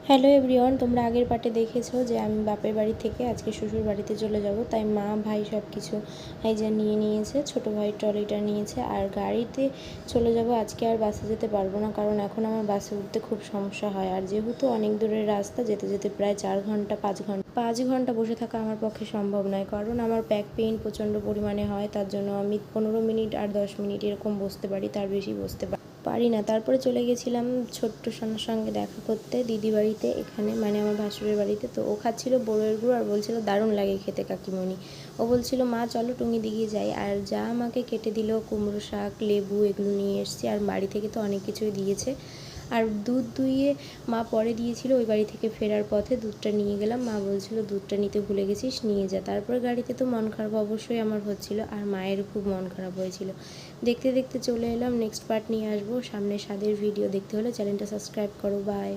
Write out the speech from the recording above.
Hello everyone, তোমরা আগের পার্টে দেখেছো যে আমি বাপের বাড়ি থেকে আজকে শ্বশুর বাড়িতে চলে যাব। তাই মা ভাই সব কিছু এই যে নিয়ে নিয়েছে, ছোটো ভাই ট্রলিটা নিয়েছে। আর গাড়িতে চলে যাব আজকে, আর বাসে যেতে পারবো না, কারণ এখন আমার বাসে উঠতে খুব সমস্যা হয়। আর যেহেতু অনেক দূরের রাস্তা, যেতে যেতে প্রায় 4 ঘন্টা 5 ঘন্টা বসে থাকা আমার পক্ষে সম্ভব নয়, কারণ আমার ব্যাক পেইন প্রচণ্ড পরিমাণে হয়। তার জন্য আমি 15 মিনিট আর 10 মিনিট এরকম বসতে পারি, তার বেশি বসতে পারি না। তারপরে চলে গেছিলাম ছোট্ট সোনার সঙ্গে দেখা করতে দিদি বাড়িতে, এখানে মানে আমার ভাসুরের বাড়িতে। তো ও খাচ্ছিল বড়ের গুঁড়ো আর বলছিল দারুণ লাগে খেতে কাকিমণি। ও বলছিল মা চলো টুঙ্গি দিঘি যাই। আর যা আমাকে কেটে দিল, কুমড়ো শাক, লেবু, এগুলো নিয়ে এসেছি। আর বাড়ি থেকে তো অনেক কিছুই দিয়েছে। আর দুধ দুইয়ে মা পরে দিয়েছিল, ওই বাড়ি থেকে ফেরার পথে দুধটা নিয়ে গেলাম। মা বলছিল দুধটা নিতে ভুলে গেছিস, নিয়ে যা। তারপরে গাড়িতে তো মন খারাপ অবশ্যই আমার হচ্ছিল, আর মায়ের খুব মন খারাপ হয়েছিল। দেখতে দেখতে চলে এলাম, নেক্সট পার্ট নিয়ে আসবো সামনে। স্বাদের ভিডিও দেখতে হলে চ্যানেলটা সাবস্ক্রাইব করো। বাই।